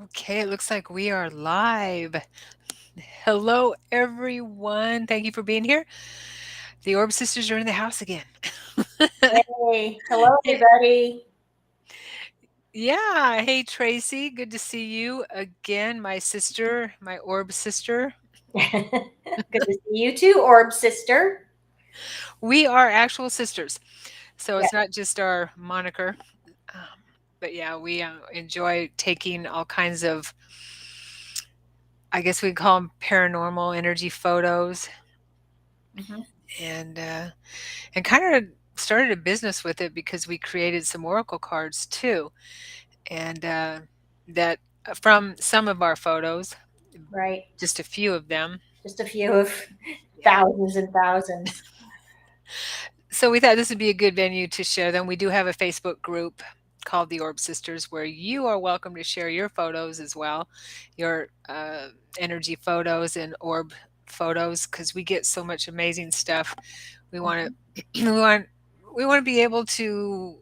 Okay, it looks like we are live. Hello, everyone. Thank you for being here. The Orb Sisters are in the house again. Hey, hello everybody. Yeah. Hey, Tracee. Good to see you again, my sister, my Orb sister. Good to see you too, Orb Sister. We are actual sisters. So Yeah, it's not just our moniker. Um, but yeah, we enjoy taking all kinds of, I guess we call them paranormal energy photos, hmm and uh, and kind of started a business with it because we created some oracle cards too, and that from some of our photos, right. just a few of them. Just a few of Yeah. thousands and thousands. So we thought this would be a good venue to share them. We do have a Facebook group called the Orb Sisters where you are welcome to share your photos as well, your energy photos and orb photos, because we get so much amazing stuff. We want to we want we want to be able to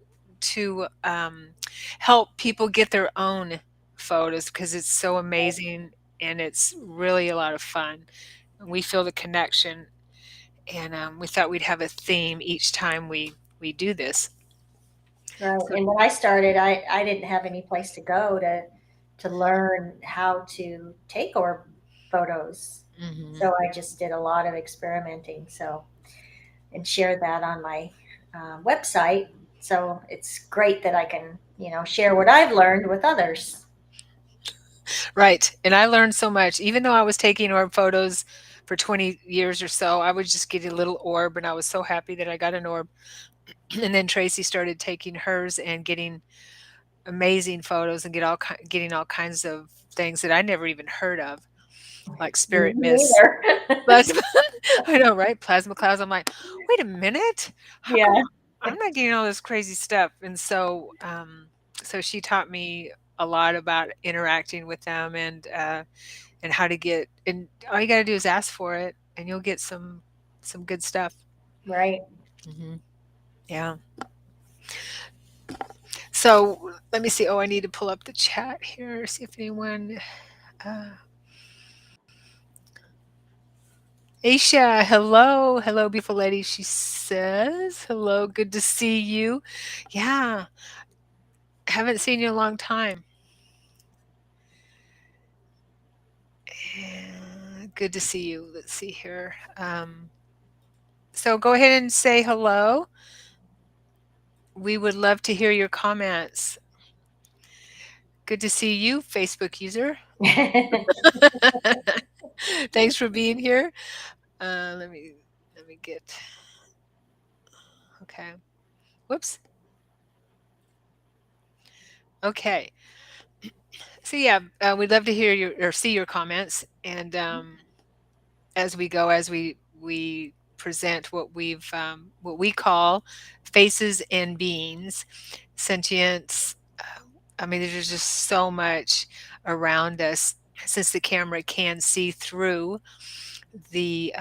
help people get their own photos because it's so amazing and it's really a lot of fun. We feel the connection, and we thought we'd have a theme each time we do this. Right. So, And when I started, I didn't have any place to go to learn how to take orb photos. mhm. So I just did a lot of experimenting. So and shared that on my website. So it's great that I can, share what I've learned with others. Right, and I learned so much. Even though I was taking orb photos for 20 years or so, I would just get a little orb, and I was so happy that I got an orb. And then Tracee started taking hers and getting amazing photos and getting all kinds of things that I never even heard of, like Me spirit mist, neither. plasma. I know, right? Plasma clouds. I'm like, wait a minute, how Yeah. come I'm not getting all this crazy stuff? And so she taught me a lot about interacting with them and how to get. And all you got to do is ask for it, and you'll get some good stuff. Right. Hmm. Yeah. So let me see. Oh, I need to pull up the chat here. See if anyone. Uh, Aisha, hello, hello, beautiful lady. She says, hello, good to see you. Yeah, haven't seen you in a long time. Good to see you. Let's see here. So go ahead and say hello. We would love to hear your comments. Good to see you, Facebook user. Thanks for being here. Let me get. Okay. Whoops. Okay. So yeah, we'd love to hear your or see your comments, and as we go, as we present what we call faces and beings, sentience. I mean, there's just so much around us since the camera can see through the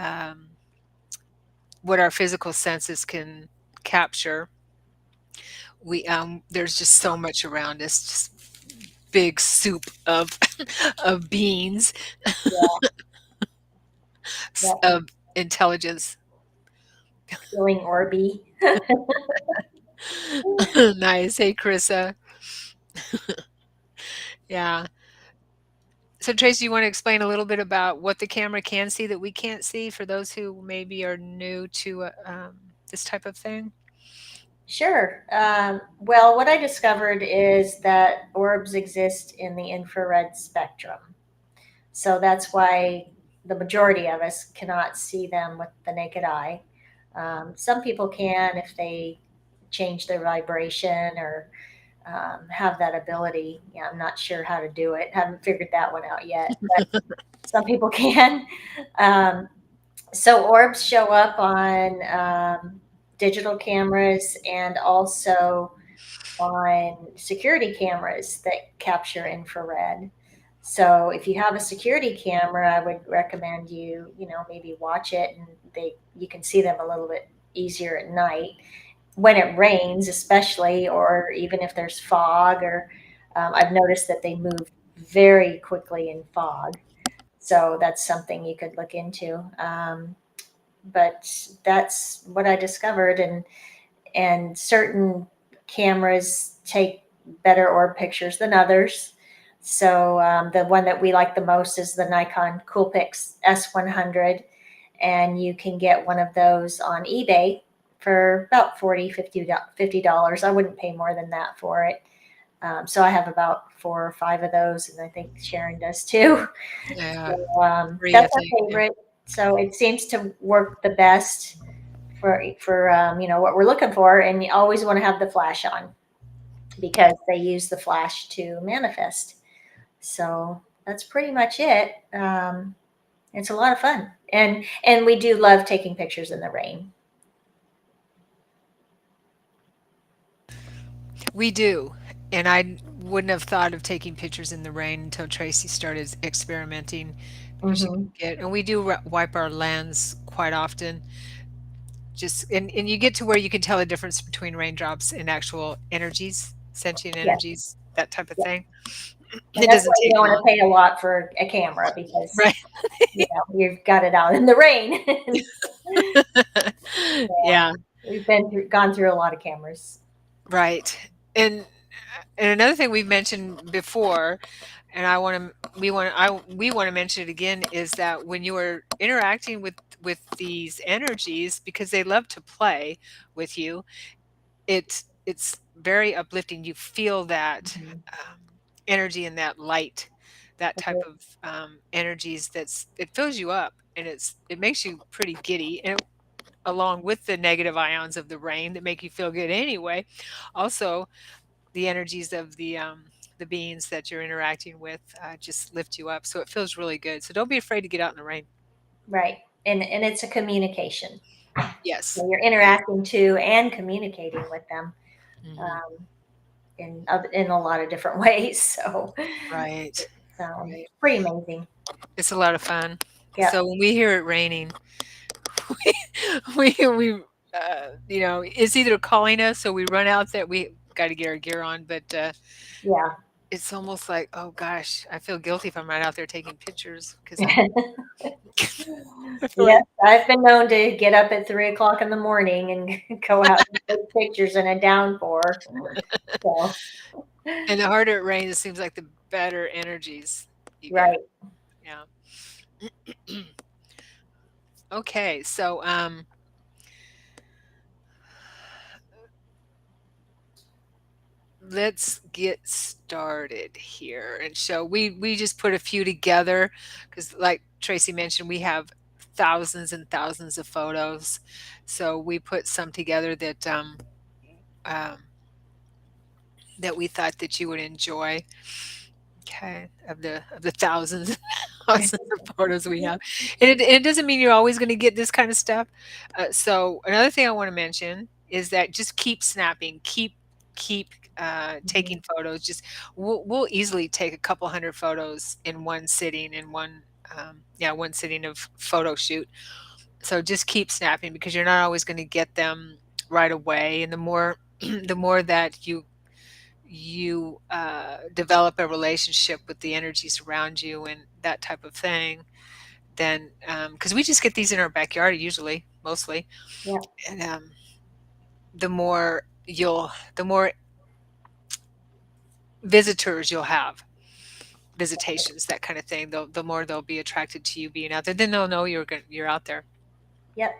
what our physical senses can capture. We there's just so much around us, just big soup of of beings, Yeah. Yeah. of intelligence. Feeling Orby. Nice. Hey, Carissa. Yeah. So, Tracy, you want to explain a little bit about what the camera can see that we can't see for those who maybe are new to this type of thing? Sure. Well, what I discovered is that orbs exist in the infrared spectrum. So that's why the majority of us cannot see them with the naked eye. Some people can if they change their vibration or have that ability. Yeah, I'm not sure how to do it. Haven't figured that one out yet, but some people can. Um, so orbs show up on digital cameras and also on security cameras that capture infrared. So if you have a security camera, I would recommend maybe watch it, and you can see them a little bit easier at night when it rains, especially, or even if there's fog. Or I've noticed that they move very quickly in fog, so that's something you could look into. But that's what I discovered, and certain cameras take better orb pictures than others. So the one that we like the most is the Nikon Coolpix S100, and you can get one of those on eBay for about $50. I wouldn't pay more than that for it. So I have about 4 or 5 of those, and I think Sharon does too. Yeah, So 3, I that's our think. Yeah. favorite. So it seems to work the best for what we're looking for, and you always want to have the flash on because they use the flash to manifest. So that's pretty much it. It's a lot of fun, and we do love taking pictures in the rain. We do. And I wouldn't have thought of taking pictures in the rain until Tracy started experimenting. She could Hmm. get, and we do wipe our lens quite often. Just and you get to where you can tell the difference between raindrops and actual energies, sentient Yes, energies, that type of yes. thing. And It that's doesn't why you take don't want long. to pay a lot for a camera because Right. you've got it out in the rain. Yeah, Yeah, we've gone through a lot of cameras. right. And and another thing we've mentioned before, and we want to mention it again, is that when you are interacting with these energies, because they love to play with you, it's very uplifting. You feel that Mhm. energy and that light, that type Okay. of energies. It fills you up, and it makes you pretty giddy, and along with the negative ions of the rain that make you feel good anyway, also the energies of the beings that you're interacting with just lift you up. So it feels really good. So don't be afraid to get out in the rain. Right. And it's a communication. Yes. So you're Yes. interacting to and communicating with them Hmm. um, in a lot of different ways. So Right. it's Right. pretty amazing. It's a lot of fun. Yeah. So when we hear it raining, we it's either calling us, so we run out there. We got to get our gear on, but Yeah. it's almost like, oh gosh, I feel guilty if I'm right out there taking pictures because I feel Yes, like, I've been known to get up at 3 o'clock in the morning and go out and take pictures in a downpour. So, and the harder it rains, it seems like the better energies you get. right. Yeah. Okay, so let's get started here. And so we just put a few together because, like Tracy mentioned, we have thousands and thousands of photos. So we put some together um, that we thought that you would enjoy. Okay, of the thousands and thousands of photos we have, and it doesn't mean you're always going to get this kind of stuff. So another thing I want to mention is that just keep snapping, keep taking Mhm. photos. Just we'll easily take a couple hundred photos in one sitting, in one sitting of photo shoot. So just keep snapping because you're not always going to get them right away, and the more the more that you develop a relationship with the energies around you and that type of thing, then because we just get these in our backyard usually, mostly, Yep. and the more visitors you'll have, visitations, that kind of thing, the more they'll be attracted to you being out there. Then they'll know you're out there, Yep.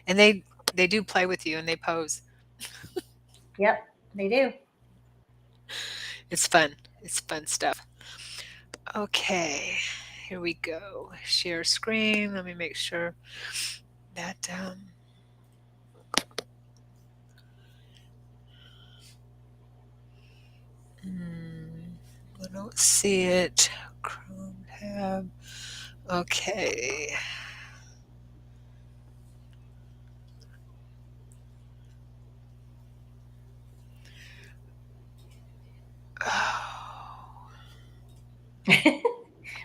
and they do play with you and they pose. Yep. They do. It's fun. It's fun stuff. Okay, here we go. Share screen. Let me make sure that Hmm, I don't see it. Chrome tab. Okay.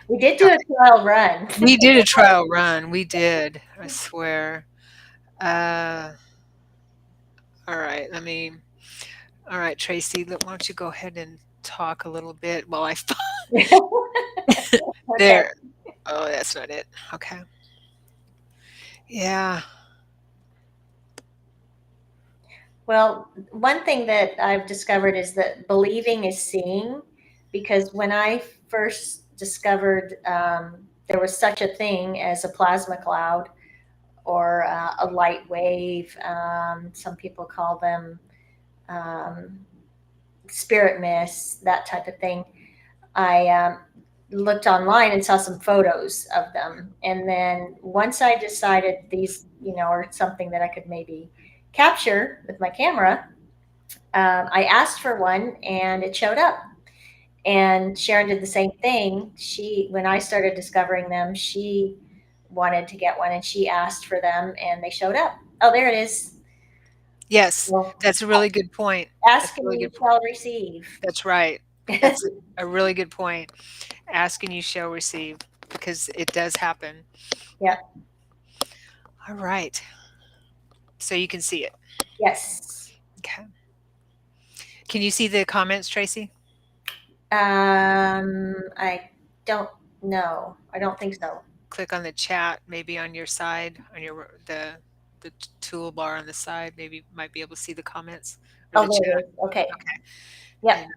We did do a trial run. We did a trial run. We did. I swear. Uh, all right. All right, Tracee. Why don't you go ahead and talk a little bit while I find Okay. there. Oh, that's not it. Okay. Yeah. Well, one thing that I've discovered is that believing is seeing, because when I first discovered there was such a thing as a plasma cloud or a light wave, some people call them um, spirit mists, that type of thing. I looked online and saw some photos of them. And then once I decided these, are something that I could maybe capture with my camera, I asked for one and it showed up. And Sharon did the same thing. When I started discovering them, she wanted to get one and she asked for them and they showed up. Oh, there it is. Yes. Well, That's a really good point. That's ask a and really you good point. shall receive. That's right. That's a really good point. Ask and you shall receive because it does happen. Yeah. All right. So you can see it. Yes. Okay. Can you see the comments, Tracee? I don't know. I don't think so. Click on the chat, maybe on your side, on the toolbar on the side. Maybe might be able to see the comments or Oh, the there chat. it is. Okay. Okay. Yep. And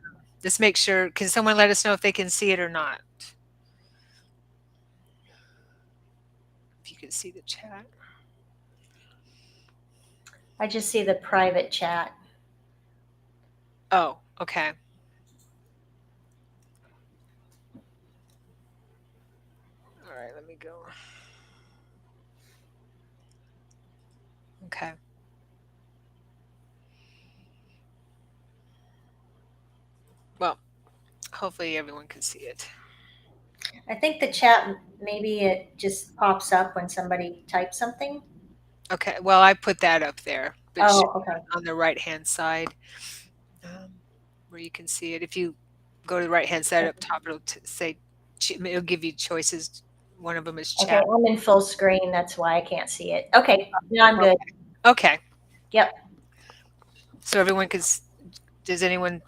just make sure. Can someone let us know if they can see it or not? If you can see the chat. I just see the private chat. Oh, okay. All right. Let me go. Okay. Well, hopefully everyone can see it. I think the chat, maybe it just pops up when somebody types something. Okay. Well, I put that up there, but Oh, okay. on the right hand side, where you can see it. If you go to the right hand side up top, it'll say it'll give you choices. One of them is Okay, chat. I'm in full screen. That's why I can't see it. Okay, now I'm good. Okay. Okay. Yep. So everyone can. Does anyone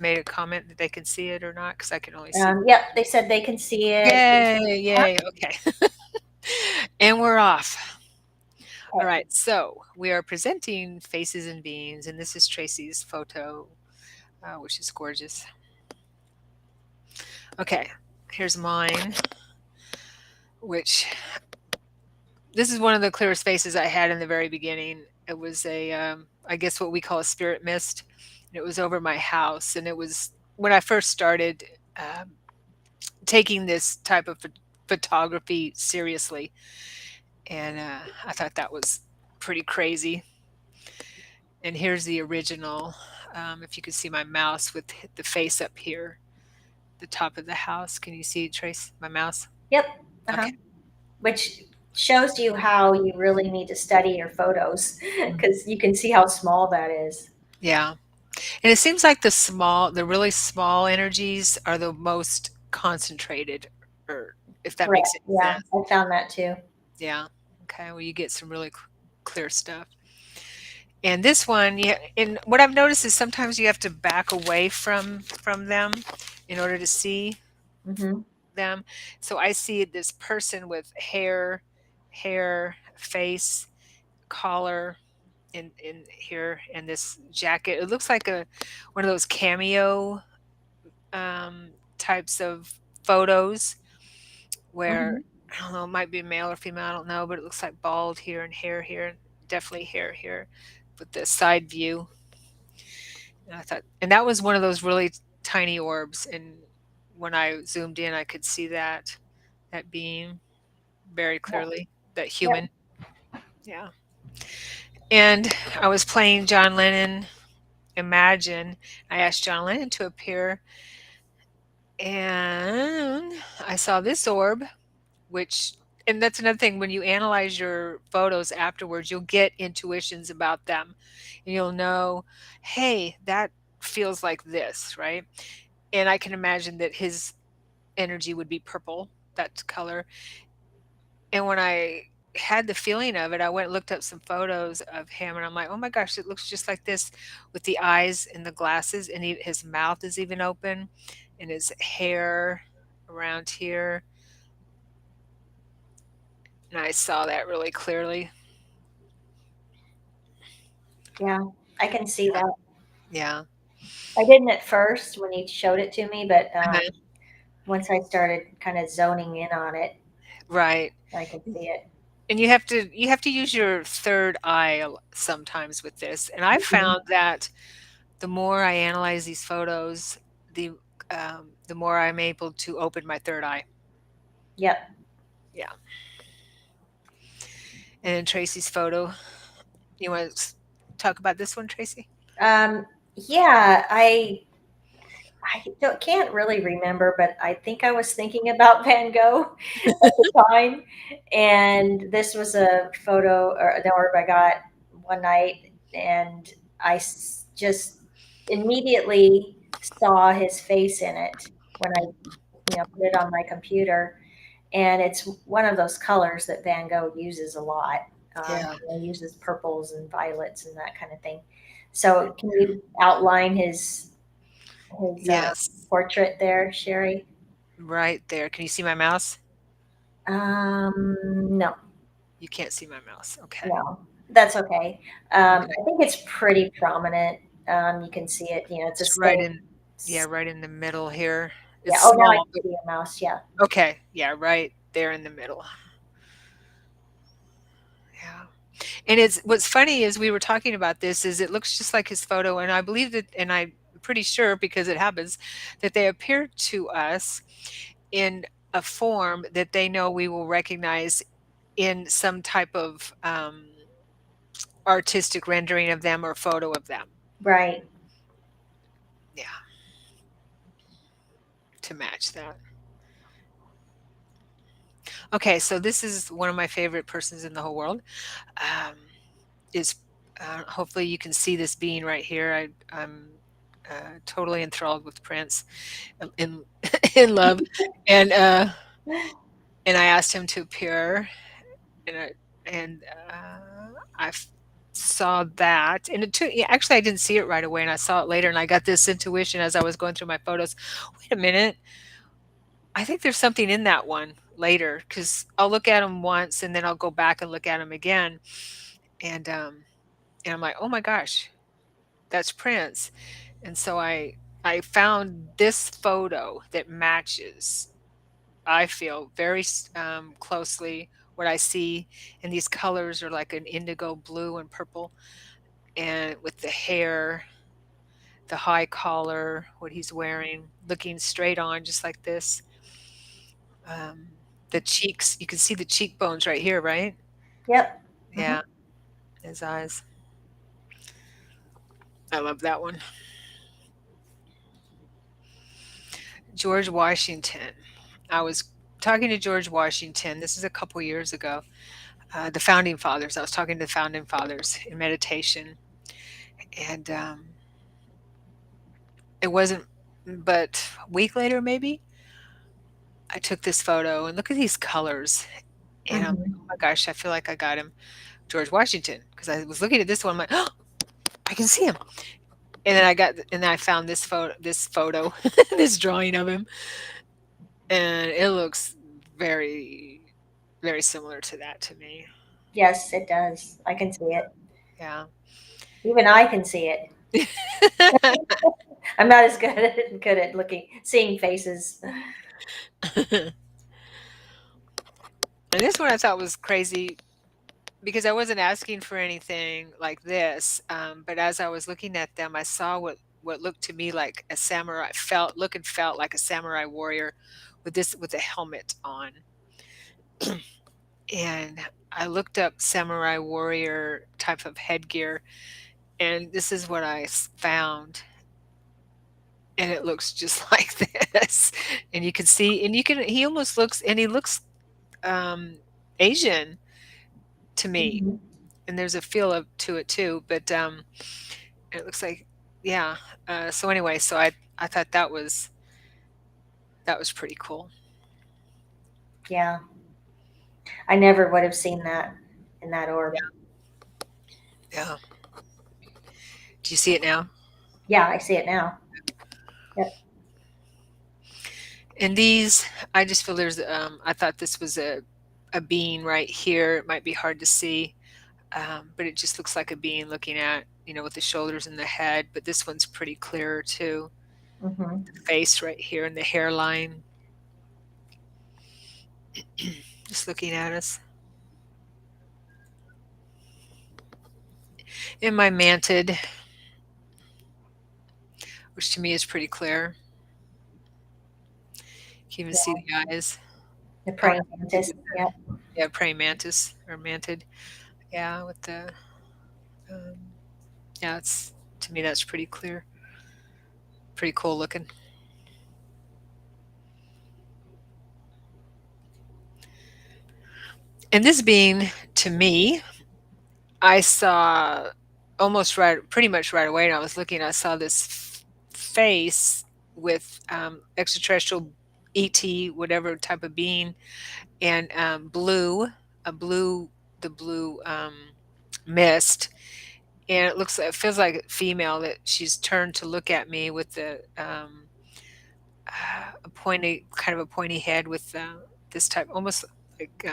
made a comment that they can see it or not? Because I can only see. Yep, they said they can see it. Yay! Yay! Okay. And we're off. All Okay. right. So we are presenting faces and beings, and this is Tracee's photo, which is gorgeous. Okay. Here's mine, which this is one of the clearest faces I had in the very beginning. It was I guess what we call a spirit mist. And it was over my house. And it was when I first started um, taking this type of photography seriously. And I thought that was pretty crazy. And here's the original. If you can see my mouse with the face up here, the top of the house. Can you see, Trace, my mouse? Yep. Uh-huh. Okay. Which shows you how you really need to study your photos because you can see how small that is. Yeah. And it seems like the really small energies are the most concentrated, or if that Correct. makes any Yeah, sense. I found that too. Yeah. Okay. Well, you get some really clear stuff. And this one, yeah. And what I've noticed is sometimes you have to back away from them in order to see Hmm. them. So I see this person with hair, face, collar, in here, and this jacket. It looks like a one of those cameo types of photos where Hmm. I don't know, it might be a male or female, I don't know, but it looks like bald here and hair here, definitely hair here, with the side view. And I thought, and that was one of those really tiny orbs. And when I zoomed in, I could see that being very clearly, that Yep. human. Yeah. And I was playing John Lennon imagine, I asked John Lennon to appear, and I saw this orb, which, and that's another thing, when you analyze your photos afterwards, you'll get intuitions about them. And you'll know, hey, that feels like this, right? And I can imagine that his energy would be purple, that color. And when I had the feeling of it, I went and looked up some photos of him, and I'm like, "Oh my gosh, it looks just like this with the eyes and the glasses, and his mouth is even open, and his hair around here." And I saw that really clearly. Yeah, I can see Yeah. that. Yeah. I didn't at first when he showed it to me, but Uh-huh. once I started kind of zoning in on it, Right. I could see it. And you have to use your third eye sometimes with this. And I Mhm. found that the more I analyze these photos, the more I'm able to open my third eye. Yep. Yeah. And then Tracy's photo. You want to talk about this one, Tracy? Um, yeah, can't really remember, but I think I was thinking about Van Gogh at the time. And this was a photo or an orb I got one night, and just immediately saw his face in it when I, put it on my computer. And it's one of those colors that Van Gogh uses a lot. Yeah. He uses purples and violets and that kind of thing. So, can you outline his Yes. portrait there, Sherry? Right there. Can you see my mouse? No, You can't see my mouse. Okay. no, that's okay. Okay. I think it's pretty prominent. You can see it. It's a It's right stain. in, yeah, right in the middle here. Yeah. It's Oh, now I small, can but see a mouse. Yeah. okay. Yeah, right there in the middle. Yeah. And it's what's funny is we were talking about this is it looks just like his photo, and I believe that, and I'm pretty sure because it happens that they appear to us in a form that they know we will recognize in some type of artistic rendering of them or photo of them. Right. Yeah, to match that. Okay, so this is one of my favorite persons in the whole world. Um, is hopefully you can see this being right here. I'm totally enthralled with Prince, in in love, and uh, and I asked him to appear, and I saw that, and it took, yeah, actually I didn't see it right away, and I saw it later, and I got this intuition as I was going through my photos. Wait a minute, I think there's something in that one later because I'll look at them once, and then I'll go back and look at them again, and and I'm like, oh my gosh, that's Prince. And so I found this photo that matches, I feel, very closely what I see, and these colors are like an indigo blue and purple, and with the hair, the high collar, what he's wearing, looking straight on, just like this. Um, the cheeks, you can see the cheekbones right here, right? Yep. Hmm. Yeah, his eyes. I love that one. George Washington. I was talking to George Washington. This is a couple years ago. The founding fathers. I was talking to the founding fathers in meditation, and it wasn't but a week later, maybe, I took this photo and look at these colors, and I'm like, Hmm. oh my gosh, I feel like I got him, George Washington, because I was looking at this one. I'm like, oh, I can see him. And then I found this photo, this drawing of him, and it looks very, very similar to that to me. Yes, it does. I can see it. Yeah. Even I can see it. I'm not as good at looking, seeing faces. And this one I thought was crazy because I wasn't asking for anything like this. But as I was looking at them, I saw what looked to me like a samurai, felt like a samurai warrior with a helmet on. And I looked up samurai warrior type of headgear, And this is what found, and it looks just like this. And you can see, and you can, he almost looks, and he looks um, Asian to me. Mhm. And there's a feel of to it too, but it looks like, yeah. So anyway, so I thought that was pretty cool. Yeah, I never would have seen that in that orb. Yeah. Do you see it now? Yeah, I see it now. Yep. And these, I just feel there's, I thought this was a being right here. It might be hard to see, but it just looks like a being looking at, with the shoulders and the head. But this one's pretty clearer too. Hmm. The face right here and the hairline, just looking at us. And my mantid, which to me is pretty clear. You can even see Yeah, the eyes. the I don't praying know what to do mantis. with Yep. the, yeah, praying mantis or mantid. Yeah, with the, um, yeah, it's, to me, that's pretty clear. Pretty cool looking. And this being, to me, I saw almost right, pretty much right away. And I was looking, I saw this face with extraterrestrial ET, whatever type of being, and blue, a blue, the blue mist. And it looks, it feels like a female that she's turned to look at me with the a pointy, kind of a pointy head with this type, almost like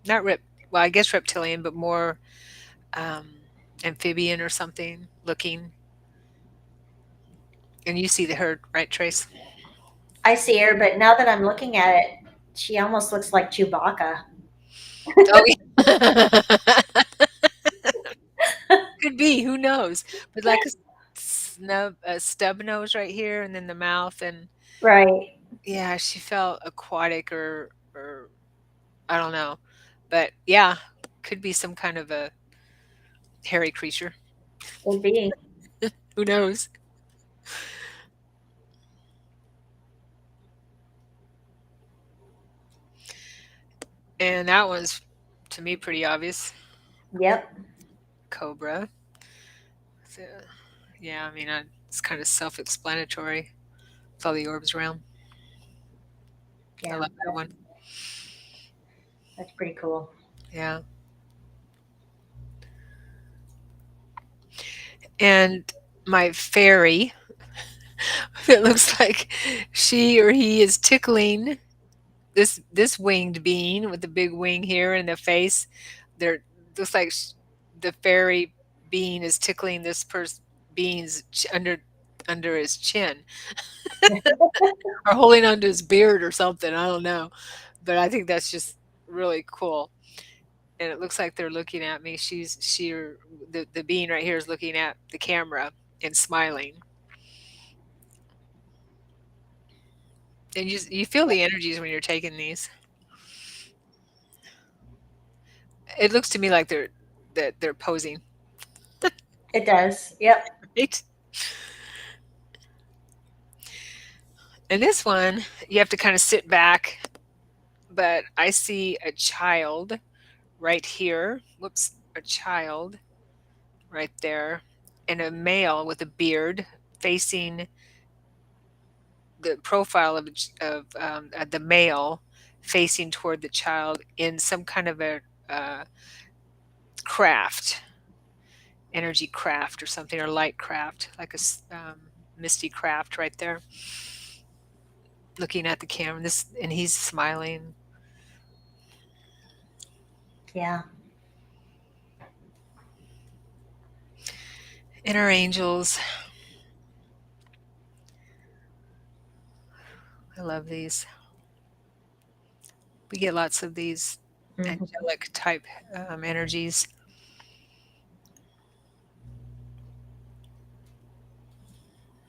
not well, I guess reptilian, but more um, amphibian or something looking. And you see the herd, right, Trace? I see her, but now that I'm looking at it, she almost looks like Chewbacca. Oh, yeah. Could be. Who knows? But like a stub nose right here, and then the mouth, and Right. yeah, she felt aquatic or I don't know, but yeah, could be some kind of a hairy creature. Could be. Who knows? And that was, to me, pretty obvious. Yep. Cobra. So, yeah, I mean, it's kind of self-explanatory. It's all the orbs around. I Yeah. love that one. That's pretty cool. Yeah. And my fairy, it looks like she or he is tickling this winged being with the big wing here and the face. There looks like the fairy being is tickling this person being's under his chin or holding onto his beard or something. I don't know, but I think that's just really cool. And it looks like they're looking at me. Or the being right here is looking at the camera and smiling. And you feel the energies when you're taking these. It looks to me like they're posing, It does. Yep. right? And this one, you have to kind of sit back, but I see a child right here. Whoops, a child right there, and a male with a beard facing the profile of the male facing toward the child in some kind of a uh, craft, energy craft or something, or light craft, like misty craft right there, looking at the camera. And he's smiling. Yeah. And our angels, I love these. We get lots of these Hmm. angelic type energies.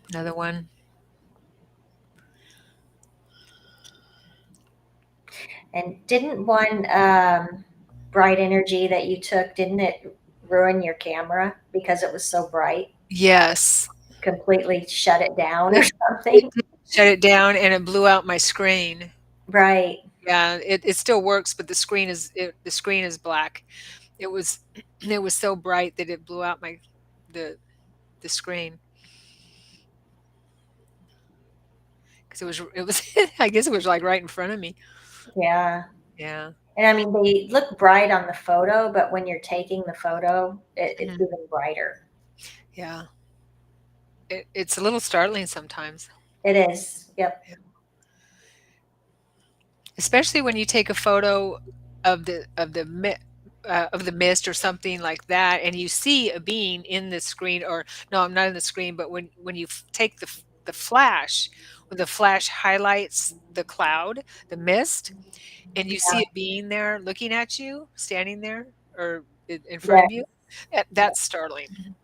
Another one. And didn't one bright energy that you took, didn't it ruin your camera because it was so bright? Yes. Completely shut it down or It it something? did shut it down, and it blew out my screen. Right, Yeah, it still works, but the screen is black. It was it was so bright that it blew out my the the screen because it was I guess it was, like, right in front of me. yeah. Yeah. And I mean, they look bright on the photo, but when you're taking the photo, it's Mhm. even brighter. Yeah. It's a little startling sometimes. It is. Yep. Yeah. Especially when you take a photo of the mist or something like that, and you see a being in the screen, or no, I'm not in the screen, but when you take the flash, when the flash highlights the cloud, the mist, and you see Yeah. a being there looking at you, standing there, or in front Yeah. of you, that's startling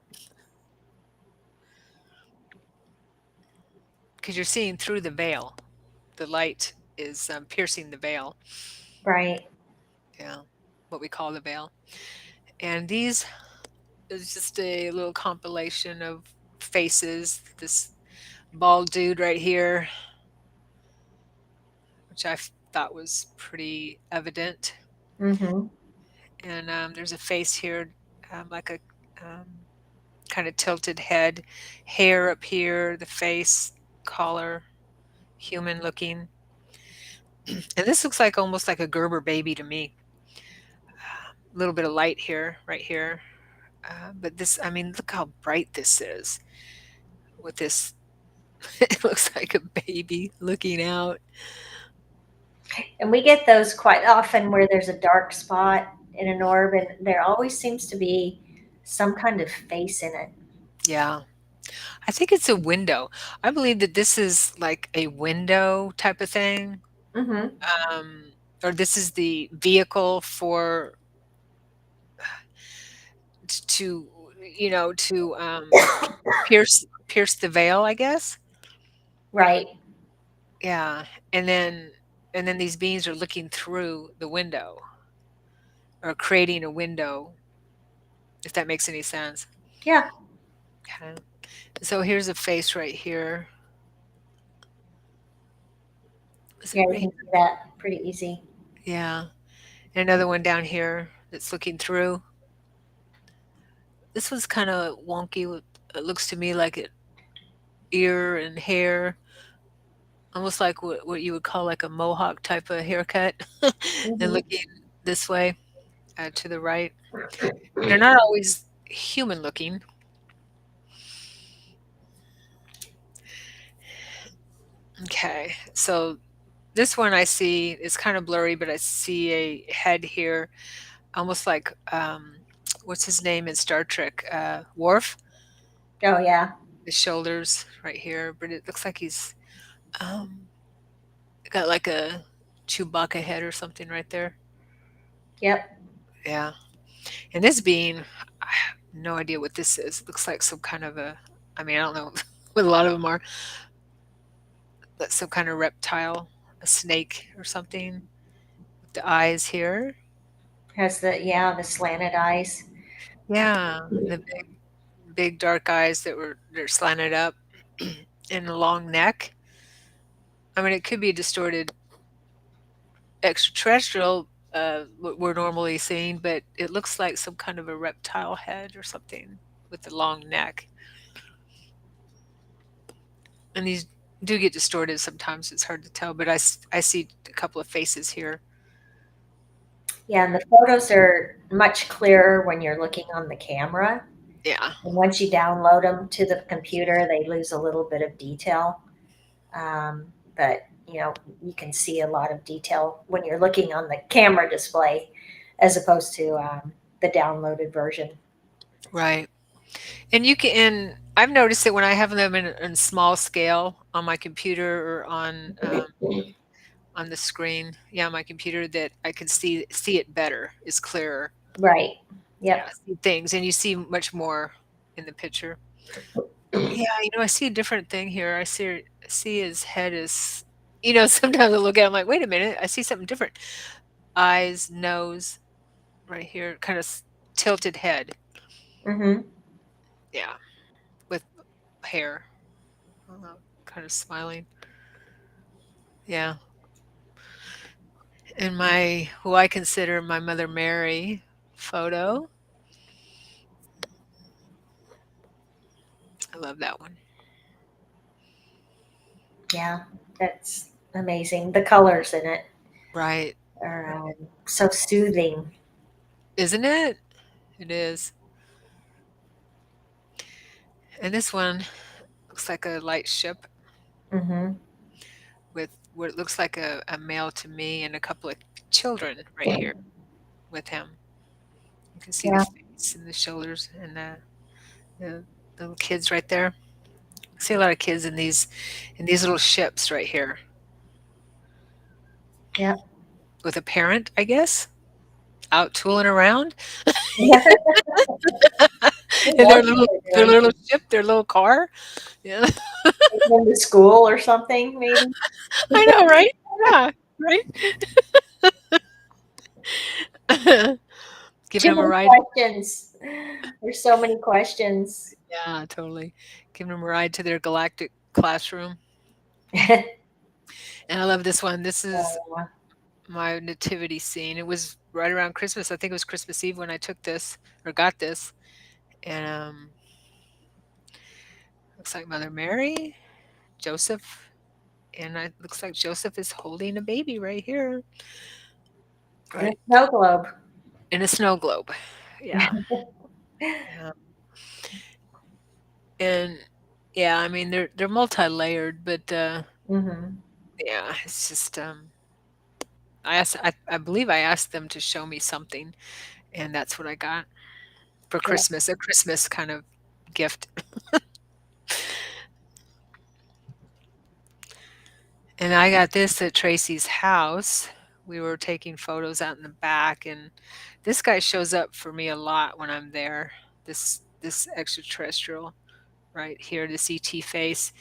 because you're seeing through the veil. The light is piercing the veil. Right. Yeah, what we call the veil. And these is just a little compilation of faces. This bald dude right here, which thought was pretty evident. Mm-hmm. And there's a face here, like a um, kind of tilted head, hair up here, the face, collar, human looking. And this looks like almost like a Gerber baby to me. A little bit of light here, right here. But this, I mean, look how bright this is with this. It looks like a baby looking out. And we get those quite often where there's a dark spot in an orb, and there always seems to be some kind of face in it. Yeah. I think it's a window. I believe that this is like a window type of thing. Mm-hmm. Um, or this is the vehicle for to, to pierce the veil, I guess. Right. Yeah. And then these beings are looking through the window or creating a window, if that makes any sense. Yeah. Okay. So here's a face right here. Is Yeah, it you right? can see that pretty easy. Yeah. And another one down here that's looking through. This was kinda wonky with it looks to me like it ear and hair, almost like what you would call like a mohawk type of haircut, and Mm-hmm. looking this way, to the right. They're not always human looking. Okay, so this one I see is kinda blurry, but I see a head here, almost like, what's his name in Star Trek? Worf? Oh, yeah. The shoulders right here, but it looks like he's, um got like a Chewbacca head or something right there. Yep. Yeah. And this being, I have no idea what this is. It looks like some kind of I mean, I don't know what a lot of them are, but some kind of reptile, a snake or something with the eyes here. Has the slanted eyes. Yeah. And the big dark eyes they're slanted up and a long neck. I mean, it could be distorted extraterrestrial, what we're normally seeing, but it looks like some kind of a reptile head or something with a long neck. And these do get distorted sometimes. It's hard to tell, but I see a couple of faces here. Yeah, and the photos are much clearer when you're looking on the camera. Yeah, And once you download them to the computer, they lose a little bit of detail. But you can see a lot of detail when you're looking on the camera display as opposed to the downloaded version. right. And you can. And I've noticed that when I have them in small scale on my computer or on the screen, yeah, on my computer, that I can see it better. It's clearer. Right. Yeah, Yep. see things, and you see much more in the picture. Yeah, I see a different thing here. I see his head is, sometimes I look at him like, wait a minute, I see something different. Eyes, nose, right here, kind of tilted head. Mhm. Yeah, with hair, kind of smiling. Yeah, and my who I consider my Mother Mary photo. I love that one. Yeah, that's amazing. The colors in it Right, are right. so soothing. Isn't it? It is. And this one looks like a light ship Mhm. with what it looks like a male to me and a couple of children right here with him. You can see the Yeah. face and the shoulders and the little kids right there. I see a lot of kids in these little ships right here Yeah. with a parent, I guess, out tooling around Who in knows what their they're doing? little ship, their little car. Yeah, Taking them to school or something, maybe. I know, right? Yeah, right. Giving Too them a many ride. questions. There's so many questions. Yeah, totally. Giving them a ride to their galactic classroom. And I love this one. This is Uh, my nativity scene. It was right around Christmas. I think it was Christmas Eve when I took this or got this. And looks like Mother Mary, Joseph, and it looks like Joseph is holding a baby right here, and a right snow globe. in a snow globe. Yeah, yeah, and yeah. I mean, they're multi-layered, but Hmm. yeah, it's just I believe I asked them to show me something, and that's what I got for Yeah. Christmas. A Christmas kind of gift. And I got this at Tracee's house. We were taking photos out in the back, and this guy shows up for me a lot when I'm there. This extraterrestrial right here, this ET face,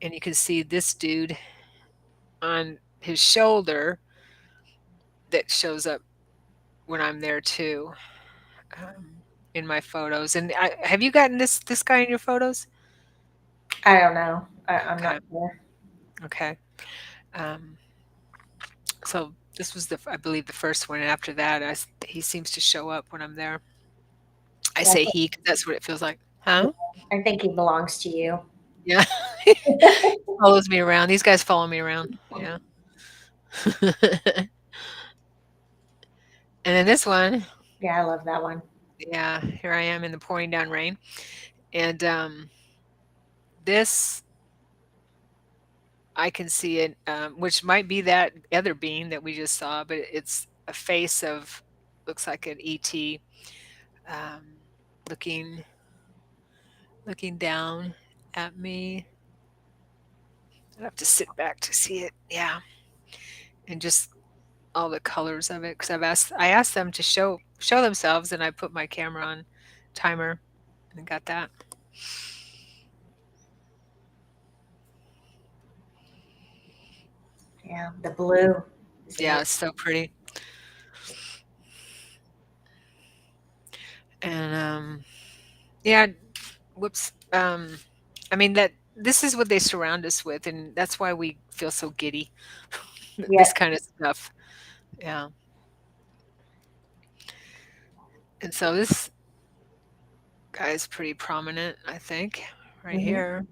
and you can see this dude on his shoulder that shows up when I'm there too, in my photos. And have you gotten this guy in your photos? I don't know. I'm not Okay, sure. okay. So this was I believe the first one. And after that, he seems to show up when I'm there. I I say think, he 'cause that's what it feels like. yeah, Huh? I think he belongs to you. Yeah. Follows me around. These guys follow me around. Yeah. And then this one, Yeah, I love that one. yeah, here I am in the pouring down rain. And this I can see it, which might be that other being that we just saw, but it's a face of looks like an ET, um, looking looking down at me. I have to sit back to see it. Yeah. And just all the colors of it because I asked them to show themselves and I put my camera on timer and got that. Yeah, the blue is Yeah, amazing. it's so pretty. And yeah, whoops. I mean that this is what they surround us with and that's why we feel so giddy. Yeah. This kind of stuff. Yeah. And so this guy is pretty prominent, I think, right Hmm. here.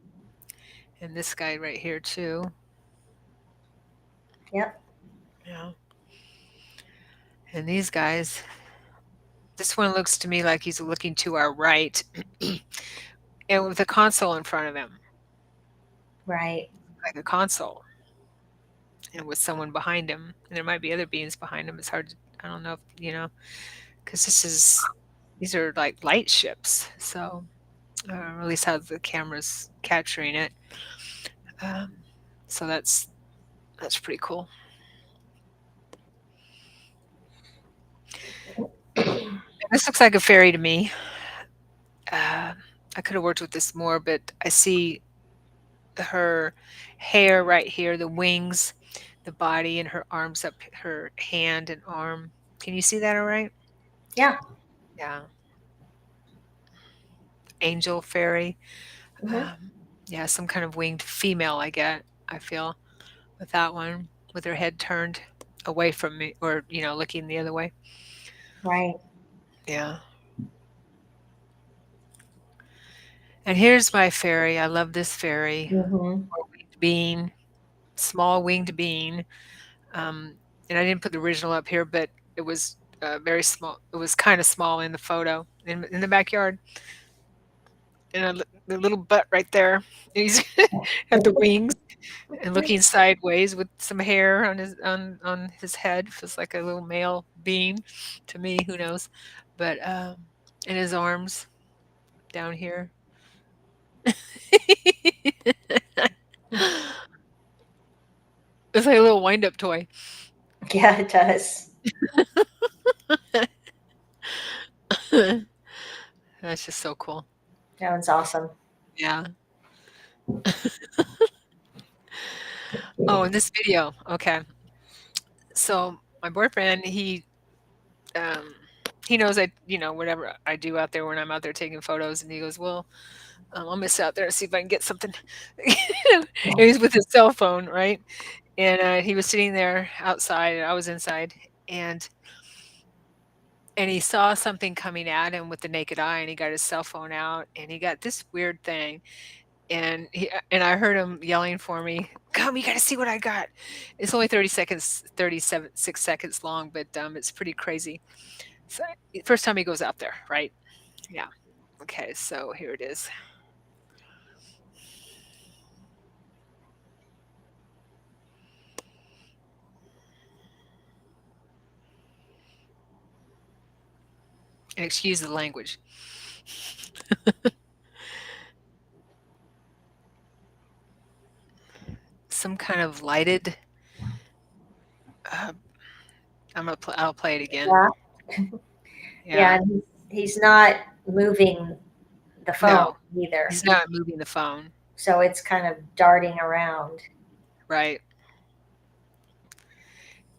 And this guy right here too. Yep. Yeah. And these guys, this one looks to me like he's looking to our right and with a console in front of him, Right. like a console, and with someone behind him. And there might be other beings behind him. It's hard to, I don't know if, because these are like light ships. So, or at least how the camera's capturing it. Um, so that's pretty cool. And this looks like a fairy to me. Uh, I could have worked with this more, but I see her hair right here, the wings, the body, and her arms up her hand and arm. Can you see that all right? Yeah. Yeah. angel fairy. Hmm. Um, yeah, some kind of winged female. I feel with that one, with her head turned away from me, or looking the other way. Right. Yeah. And here's my fairy. I love this fairy, Hmm. or winged being, small winged being. And I didn't put the original up here, but it was very small. It was kind of small in the photo in the backyard, and the little butt right there. And he's got the wings and looking sideways with some hair on his head. Feels like a little male being to me. Who knows? But in his arms down here. It's like a little wind up toy. Yeah, it does. That's just so cool. That one's awesome. Yeah. Oh, in this video, okay. So my boyfriend, um, he knows whatever I do out there when I'm out there taking photos, and he goes, "Well, I'll miss out there and see if I can get something." And he's with his cell phone, right? And he was sitting there outside, and I was inside, and he saw something coming at him with the naked eye, and he got his cell phone out, and he got this weird thing, and I heard him yelling for me, "Come, you gotta see what I got." It's only 30 seconds, 37 6 seconds long, but it's pretty crazy. So first time he goes out there, right? Yeah. Okay, so here it is. And excuse the language. Some kind of lighted. Uh, I'll play it again. Yeah. Yeah, Yeah. and he's not moving the phone No, either. he's not moving the phone. So it's kind of darting around. Right.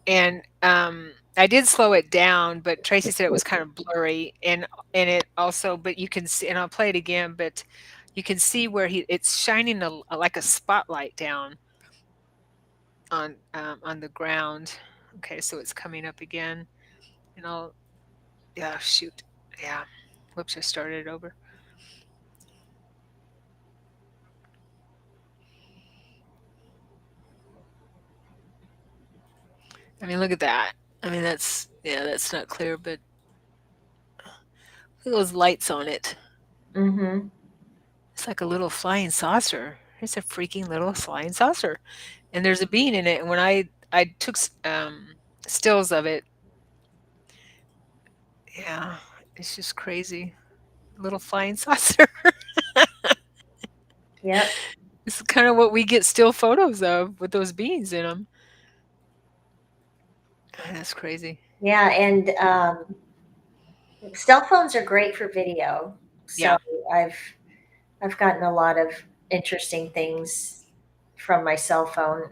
And I did slow it down, but Tracee said it was kind of blurry, and it also, but you can see, and I'll play it again, but you can see where it's shining like a spotlight down on the ground. Okay, so it's coming up again, and yeah, shoot, yeah, whoops, I started it over. I mean, look at that. I mean, that's not clear, but look at those lights on it. Hmm. It's like a little flying saucer. It's a freaking little flying saucer, and there's a bean in it. And when I took stills of it, yeah, it's just crazy. Little flying saucer. Yep. It's kind of what we get still photos of with those beans in them. That's crazy. Yeah, and cell phones are great for video. So Yeah. I've I've gotten a lot of interesting things from my cell phone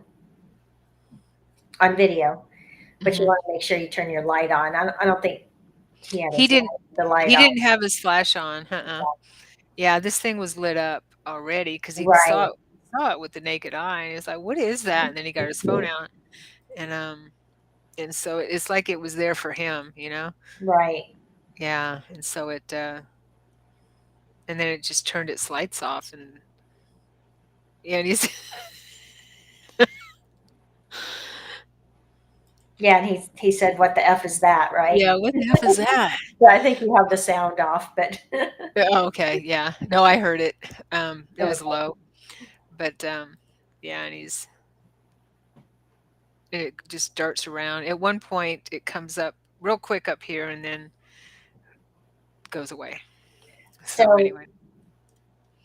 on video. But you Hmm. want to make sure you turn your light on. I don't think he had He didn't. the light He on. didn't have his flash on. Uh-uh. Yeah, this thing was lit up already because he Right, saw it with the naked eye, and he's like, "What is that?" And then he got his phone out, and and so it's like it was there for him, you know? right. Yeah, and so and then it just turned its lights off, and he's Yeah, and he said, "What the f is that?" Right. yeah, what the F is that? So I think you have the sound off, but Oh, okay, yeah. No, I heard it. It okay. was low, but, yeah, and it just darts around. At one point, it comes up real quick up here and then goes away. So So anyway,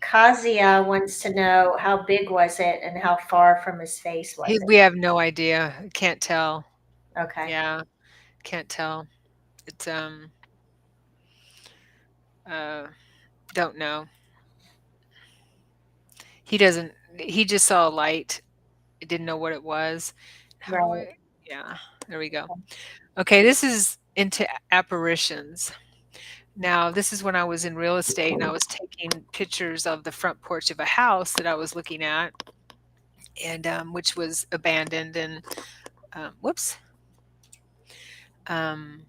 Kazia wants to know how big was it and how far from his face was it? we have no idea. Can't tell. Okay. Yeah, can't tell. It's, uh, don't know. He just saw a light. Didn't know what it was. How do Right. I yeah, there we go. Okay, this is into apparitions. Now, this is when I was in real estate and I was taking pictures of the front porch of a house that I was looking at, and which was abandoned. And whoops. Um,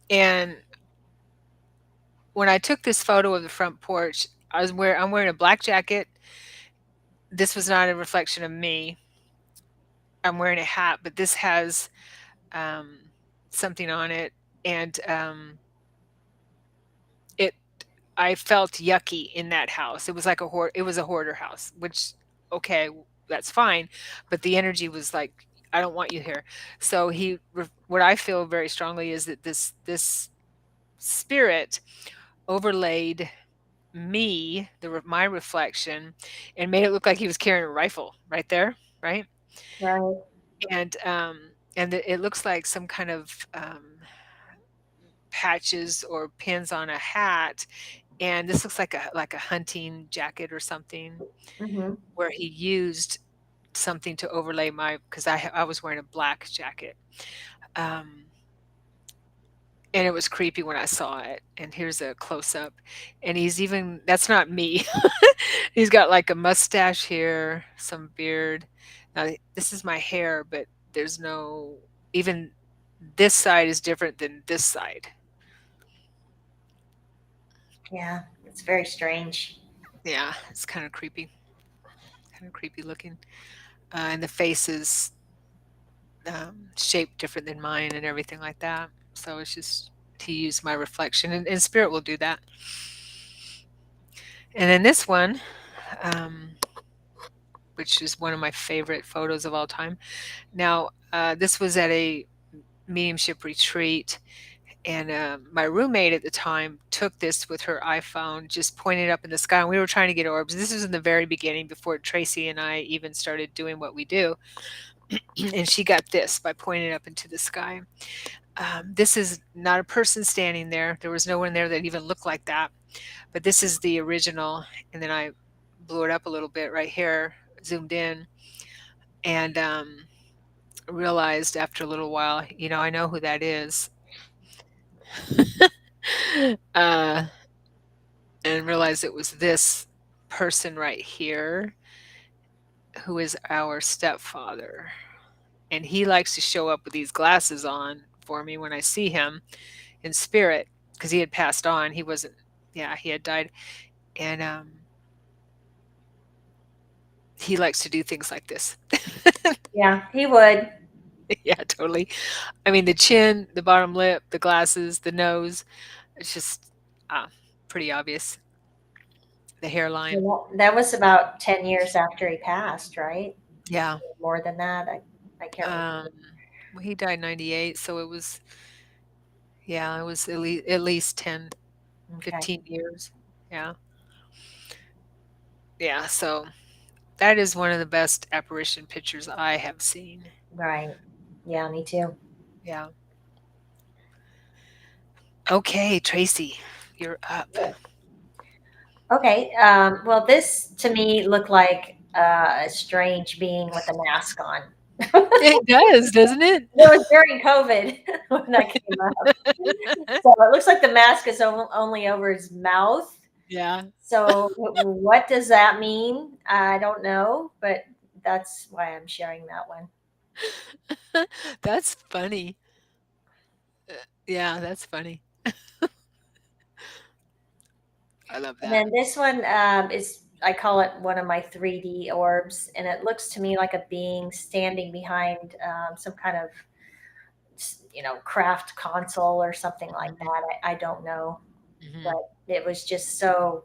and when I took this photo of the front porch, I'm wearing a black jacket. This was not a reflection of me. I'm wearing a hat, but this has um, something on it, and it I felt yucky in that house. It was like it was a hoarder house, which okay, that's fine, but the energy was like, I don't want you here. So what I feel very strongly is that this spirit overlaid my reflection, and made it look like he was carrying a rifle right there, right? Right. It looks like some kind of patches or pins on a hat, and this looks like a hunting jacket or something, Mm-hmm. where he used something to overlay because I was wearing a black jacket. Um, and it was creepy when I saw it. And here's a close up. And that's not me. He's got like a mustache here, some beard. Now, this is my hair, but there's even this side is different than this side. Yeah, it's very strange. Yeah, it's kind of creepy looking. And the face is shaped different than mine and everything like that. So it's just to use my reflection, and spirit will do that. And then this one, um, which is one of my favorite photos of all time. Now, this was at a mediumship retreat, and my roommate at the time took this with her iPhone, just pointed up in the sky, and we were trying to get orbs. This was in the very beginning, before Tracee and I even started doing what we do, and she got this by pointing up into the sky. This is not a person standing there. There was no one there that even looked like that. But this is the original. And then I blew it up a little bit right here, zoomed in, and realized after a little while, I know who that is. uh, and realized it was this person right here, who is our stepfather. And he likes to show up with these glasses on for me when I see him in spirit, because he had passed on. He wasn't, yeah, he had died. And he likes to do things like this. Yeah, he would. Yeah, totally. I mean, the chin, the bottom lip, the glasses, the nose, it's just pretty obvious. The hairline. Well, that was about 10 years after he passed, right? Yeah. More than that. I can't remember. Um, well, he died 98, so it was at least 10, Okay. 15 years. Yeah. Yeah. So that is one of the best apparition pictures I have seen. Right. Yeah, me too. Yeah. Okay, Tracee, you're up. Okay. Well, this to me looked like a strange being with a mask on. It does, doesn't it? It was during COVID when that came up. So it looks like the mask is only over his mouth. Yeah. So what does that mean? I don't know, but that's why I'm sharing that one. That's funny. Yeah, that's funny. I love And that. then this one is, I call it one of my 3D orbs, and it looks to me like a being standing behind some kind of, craft console or something like Mhm, that. I don't know, but mhm. it was just so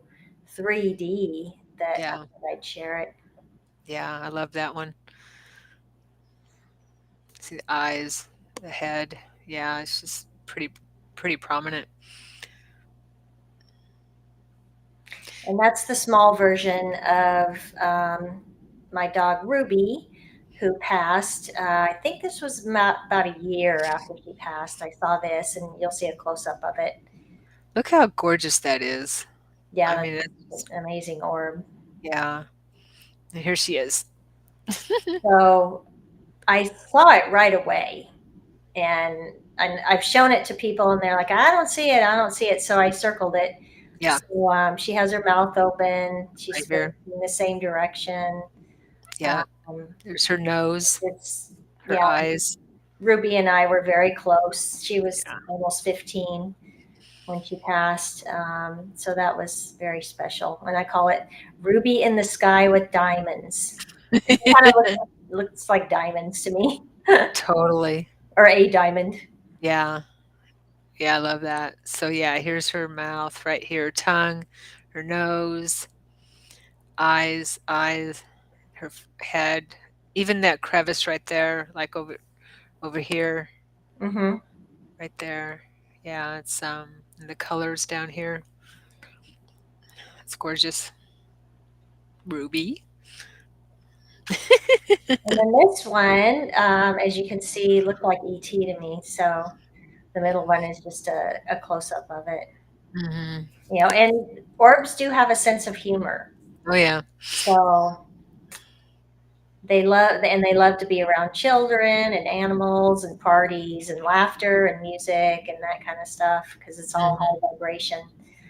3D that I Yeah, thought I'd share it. yeah, I love that one. See the eyes, the head. Yeah, it's just pretty prominent. And that's the small version of my dog Ruby, who passed. I think this was about a year after she passed. I saw this, and you'll see a close up of it. Look how gorgeous that is. Yeah, I mean, that's it's an amazing orb. yeah. And here she is. So I saw it right away, and and I've shown it to people, and they're like, I don't see it, I don't see it. So I circled it. Yeah, So she has her mouth open. She's right here. facing the same direction. Yeah, Um, there's her nose, it's her yeah. eyes. Ruby and I were very close. She was Yeah. almost 15 when she passed. So that was very special. And I call it Ruby in the Sky with Diamonds. It kind of looks like diamonds to me, Totally. or a diamond. Yeah. Yeah, I love that. So, yeah, here's her mouth right here, tongue, her nose, eyes, her head, even that crevice right there, like over here, Mm-hmm. right there. Yeah, it's and the colors down here. It's gorgeous. Ruby. And then this one, as you can see, looked like ET to me. So the middle one is just a close up of it. Mhm. And orbs do have a sense of humor. Oh, yeah. So they love to be around children and animals and parties and laughter and music and that kind of stuff because it's all Mhm. high vibration.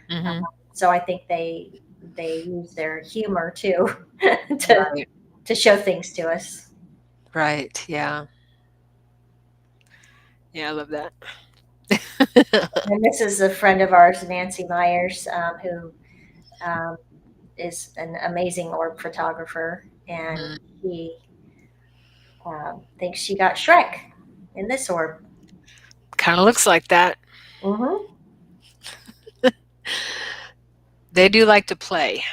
Mhm. So I think they use their humor too to Right. to show things to us. Right. Yeah. Yeah, I love that. And this is a friend of ours, Nancy Myers, who um, is an amazing orb photographer, and Mhm. he thinks she got Shrek in this orb. Kinda looks like that. Hmm. They do like to play.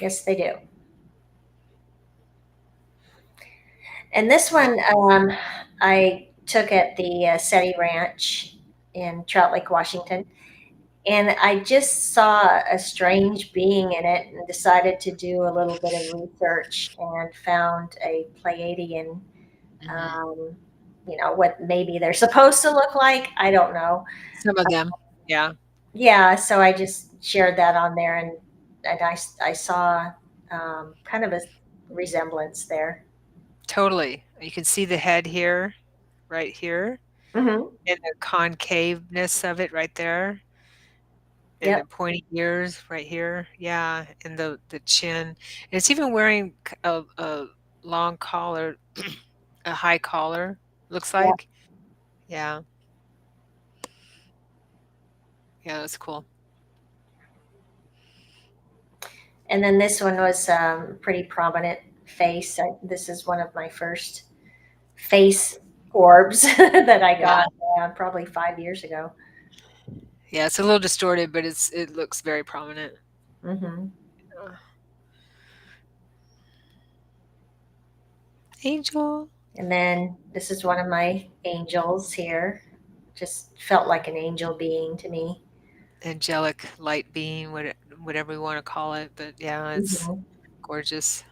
Yes, they do. And this Yeah. one I took at the SETI Ranch in Trout Lake, Washington. And I just saw a strange being in it and decided to do a little bit of research and found a Pleiadian. Mhm. Um, what maybe they're supposed to look like. I don't know. Some of them. Yeah. Yeah, so I just shared that on there, and I saw kind of a resemblance there. Totally. You can see the head here, right here, Hmm. and the concaveness of it right there, and the Yep. pointy ears right here. Yeah, and the chin. And it's even wearing a long collar, a high collar, looks Yep. like. Yeah. Yeah, that's cool. And then this one was pretty prominent face. This is one of my first face orbs that I Yeah. got probably 5 years ago. Yeah, it's a little distorted, but it looks very prominent. Hmm. Uh, Angel. And then this is one of my angels here. Just felt like an angel being to me. Angelic light being, whatever we wanna call it, but yeah, it's Hmm. gorgeous.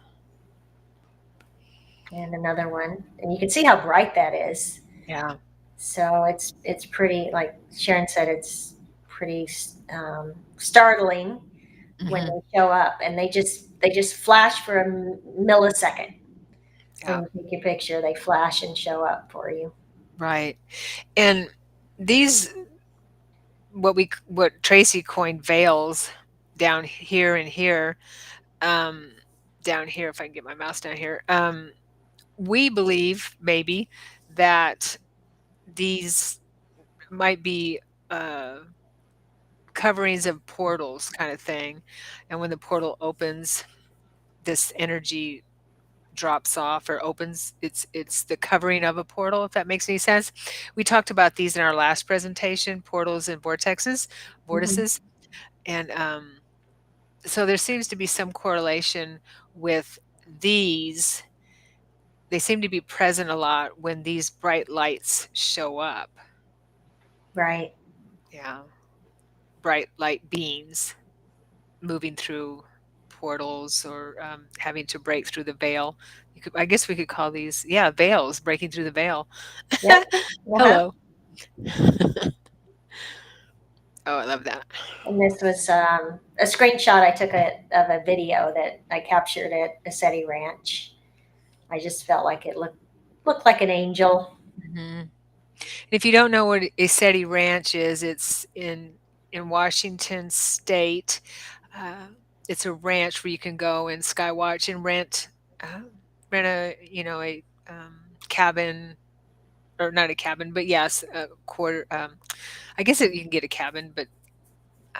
And another one, and you can see how bright that is. Yeah. So it's pretty, like Sharon said, it's pretty startling when Mhm. they show up, and they just flash for a millisecond. When Yeah, you take your picture, they flash and show up for you. right. And these what Tracee coined veils down here and here, um, down here, if I can get my mouse down here, we believe maybe that these might be, uh, coverings of portals kinda thing, and when the portal opens, this energy drops off or opens. It's the covering of a portal, if that makes any sense. We talked about these in our last presentation, portals and Hmm. vortices, and so there seems to be some correlation with these. They seem to be present a lot when these bright lights show up. Right. Yeah, bright light beings moving through portals or having to break through the veil. I guess we could call these, yeah, veils, breaking through the veil. Yep. Uh-huh. Hello. Oh, I love that. And this was a screenshot I took of a video that I captured at Ascetti Ranch. I just felt like it looked like an angel. Mhm. If you don't know what a SETI Ranch is, it's in Washington State. Uh, it's a ranch where you can go and skywatch and uh, rent a cabin, or not a cabin, but yes, a quarter. I guess you can get a cabin, but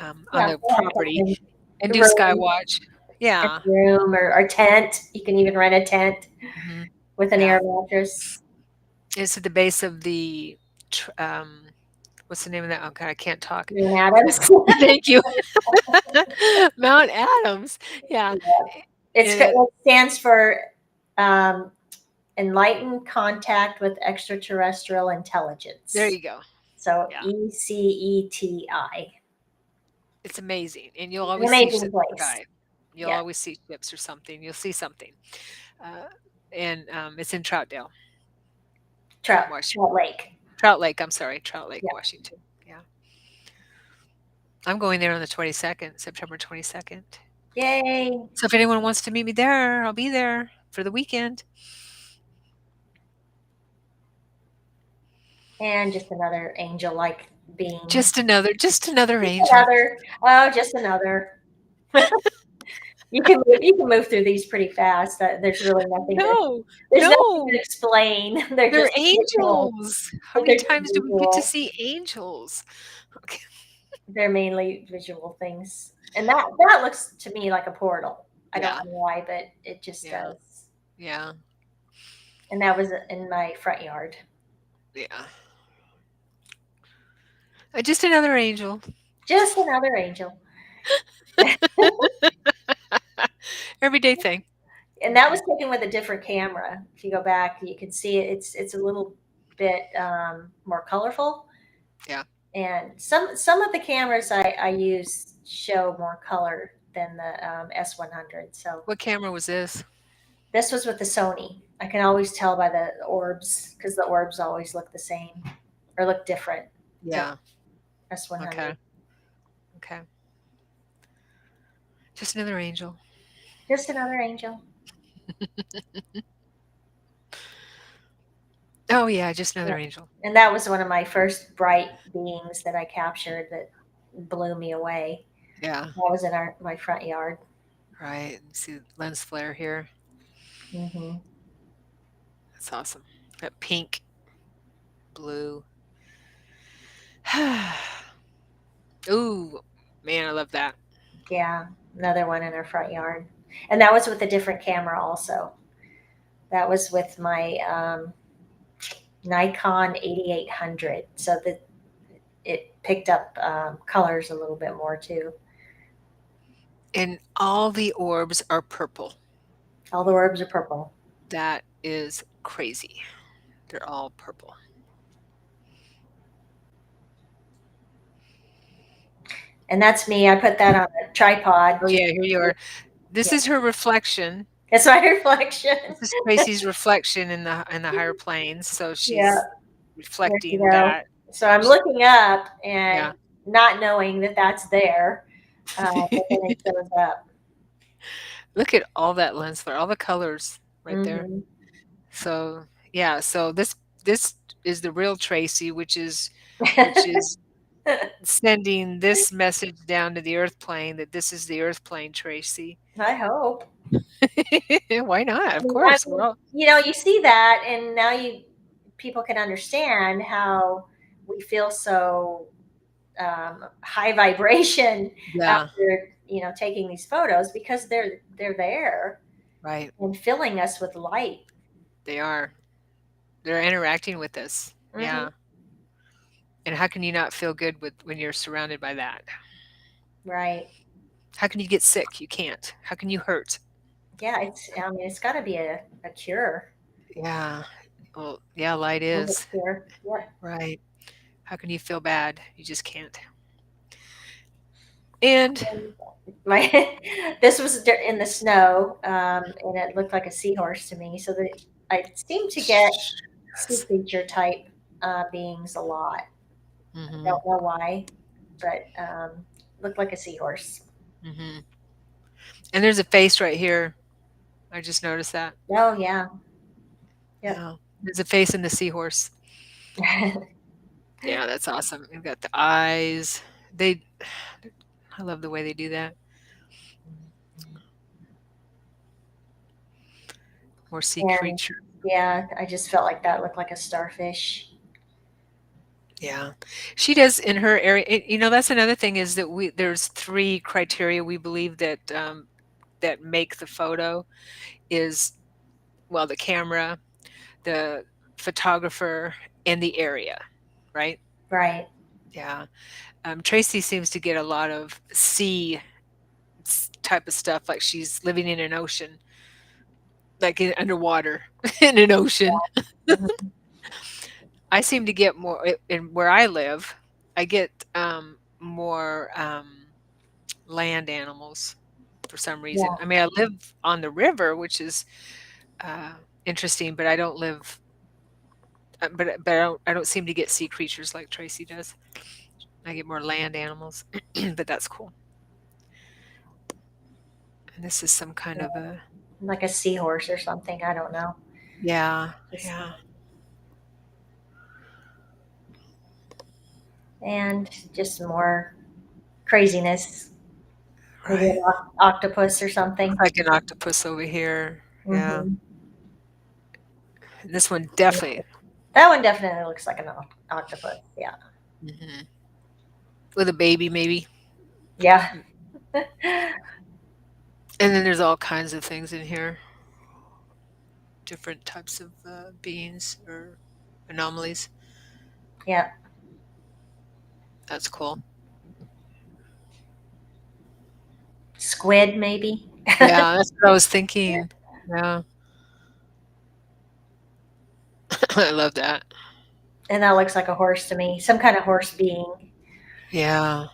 on Yeah, the they have property something, and a do room, skywatch. a Yeah. room or tent. You can even rent a tent Hmm. with an Yeah. air mattress. It's at the base of the. What's the name of that? Oh God, I can't talk. Moon Adams. Thank you. Mount Adams. Yeah. And It stands for um, enlightened contact with extraterrestrial there intelligence. you go. So Yeah. ECETI. It's amazing, and you'll An always see amazing ships in the place. sky. You'll Yeah. always see ships or something. You'll see something. And it's in Troutdale, Trout Washington. Lake. Trout Lake, I'm sorry, Trout Lake, Yeah. Washington. Yeah. I'm going there on the 22nd, September 22nd. Yay. So if anyone wants to meet me there, I'll be there for the weekend. And just another angel like being. Just another Just angel. another. Oh, just another. You can move through these pretty fast. There's really nothing to No, there's nothing to no, explain. They're they're just visual. angels. How many They're just times do we get to visual. see angels? Okay. They're mainly visual things. And that looks to me like a portal. I don't Yeah, know why, but it just yeah, does. yeah, And that was in my front yard. yeah. Just another angel. Just another angel. Everyday thing. And that was Okay. taken with a different camera. If you go back, you can see it. It's a little bit more colorful. Yeah. And some of the cameras I use show more color than the S100. So What camera was this? this was with the Sony. I can always tell by the orbs because the orbs always look the same or look different than Yeah. S100. Okay. Okay. Just another angel. Just another angel. Oh yeah, just Yeah. another angel. And that was one of my first bright beings that I captured that blew me away. Yeah. That was in my front yard. Right. See lens flare here. Hmm. That's awesome. That pink, blue. Ooh, man, I love that. Yeah, another one in our front yard. And that was with a different camera also. That was with my Nikon 8800. So that it picked up colors a little bit more too. And all the orbs are purple. All the orbs are purple. That is crazy. They're all purple. And that's me. I put that on a tripod. Oh yeah, here you are. This Yeah, is her reflection. it's my reflection. This is Tracy's reflection in the higher planes. So Yeah, she's there you reflecting go. that. So I'm She, looking up and yeah. not knowing that that's there, but then it shows up. Look at all that lens flare, all the colors right there. Hmm. So yeah, so this is the real Tracy, which is sending this message down to the earth plane that this is the earth plane, Tracy. I hope. Why not? Of I course. We're mean, all you see that, and now people can understand how we feel so high vibration yeah, after taking these photos because they're there right. and filling us with light. They are. They're interacting with us. Hmm. Yeah. And how can you not feel good with when you're surrounded by that? Right. How can you get sick? You can't. How can you hurt? Yeah. I mean, it's got to be a cure. Yeah. Well, yeah, light Love a is. cure. Yep. Right. How can you feel bad? You just can't. And My this was in the snow, and it looked like a seahorse to me. So that I seem to get sea yes. creature type beings a lot. I Mhm. don't know why, but looked like a seahorse. Mhm. And there's a face right here. I just noticed that. Oh yeah, yep. Yeah. There's a face in the seahorse. Yeah, that's awesome. You've got the eyes. They I love the way they do that. More sea And creature. yeah, I just felt like that looked like a starfish. Yeah. She does in her area. That's another thing is that there's three criteria we believe that make the photo is, well, the camera, the photographer, and the area, right? Right. Yeah. Tracee seems to get a lot of sea type of stuff, like she's living in an ocean, like underwater in an ocean. Mhm. I seem to get more in where I live. I get more land animals for some reason. Yeah. I mean, I live on the river, which is uh, interesting, but I don't live. But I don't seem to get sea creatures like Tracee does. I get more land animals, but that's cool. And this is some kind Yeah. of a Like a seahorse or something. I don't know. yeah, Just yeah, and just more craziness. Maybe right. an octopus or something. Like an octopus over here. Yeah, Hmm. and this one definitely That one definitely looks like an octopus. Yeah. mhm. With a baby maybe. Yeah. And then there's all kinds of things in here, different types of beings or anomalies. Yeah. That's cool. Squid, maybe. Yeah, that's what I was thinking. Yeah, I love that. And that looks like a horse to me. Some kind of horse being. Yeah,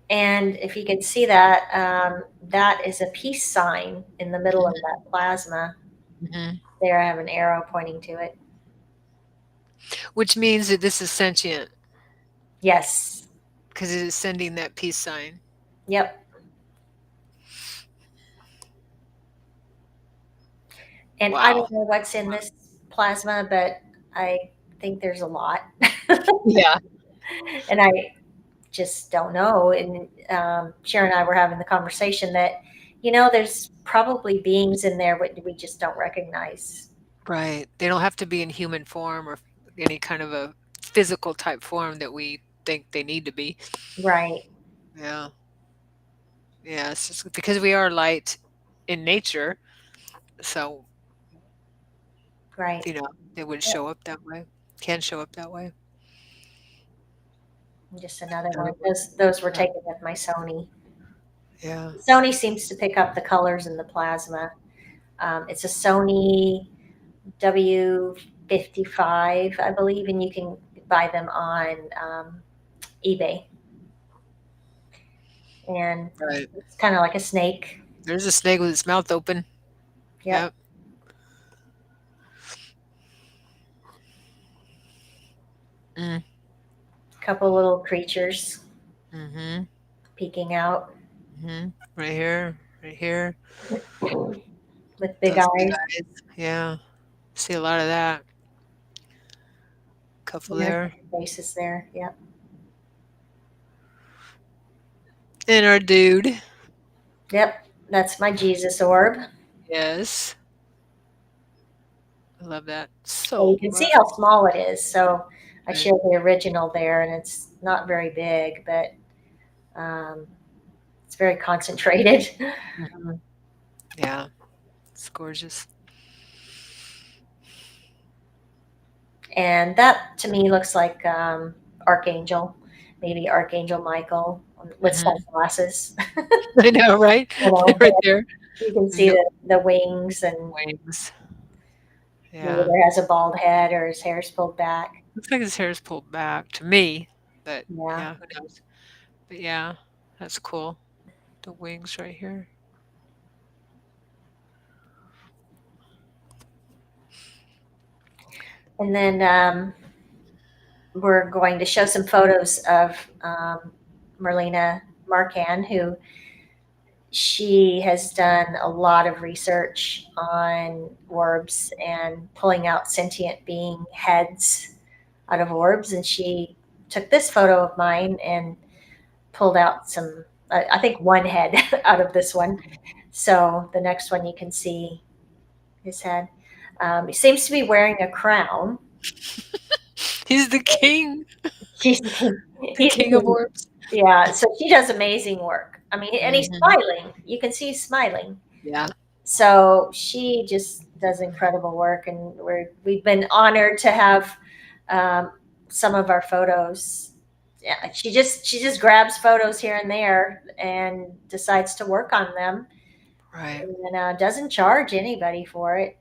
And if you can see that, that is a peace sign in the middle of mhm, that plasma. mhm. There, I have an arrow pointing to it. Which means that this is sentient Yes. because it is sending that peace sign. Yep. And I Wow. don't know what's in this plasma, but I think there's a lot. Yeah. And I just don't know. And Sharon and I were having the conversation that, there's probably beings in there what we just don't recognize. Right. They don't have to be in human form or any kind of a physical type form that we think they need to be. Right. Yeah. Yeah. It's just because we are light in nature, so Right. you know they would show up that way. Can show up that way. Just another one. Another one. Those were Yeah. taken with my Sony. Yeah. Sony seems to pick up the colors in the plasma. It's a Sony W55, I believe, and you can buy them on eBay. And Right. it's kind of like a snake. There's a snake with its mouth open. Yep. Yep. Mm. Couple little creatures Mm-hmm. peeking out Mm-hmm. Right here. Right here. with big Those big eyes. eyes. Yeah. See a lot of that. Couple And there's there. faces there. Yep. And our dude. Yep. That's my Jesus orb. Yes. I love that And you so can see much. how small it is. So I Right. showed the original there, and it's not very big, but um, it's very concentrated. Mhm. Yeah. It's gorgeous. And that to me looks like Archangel, maybe Archangel Michael with Mhm. sunglasses. I know, right? Right there. You can see No the wings, and wings. he Yeah. either has a bald head or his hair's pulled back. Looks like his hair is pulled back to me, but Yeah. yeah, who knows? But yeah, that's cool. The wings right here. And then we're going to show some photos of Merlina Marcan, who she has done a lot of research on orbs and pulling out sentient being heads out of orbs. And she took this photo of mine and pulled out some, I think, one head out of this one. So the next one you can see his head. He seems to be wearing a crown. He's the king, She's the he's king of orbs. yeah. So she does amazing work. I mean, and he's Hmm. smiling. You can see he's smiling. Yeah, So she just does incredible work, and we've been honored to have um, some of our photos. Yeah, she just grabs photos here and there and decides to work on them, right, and doesn't charge anybody for it.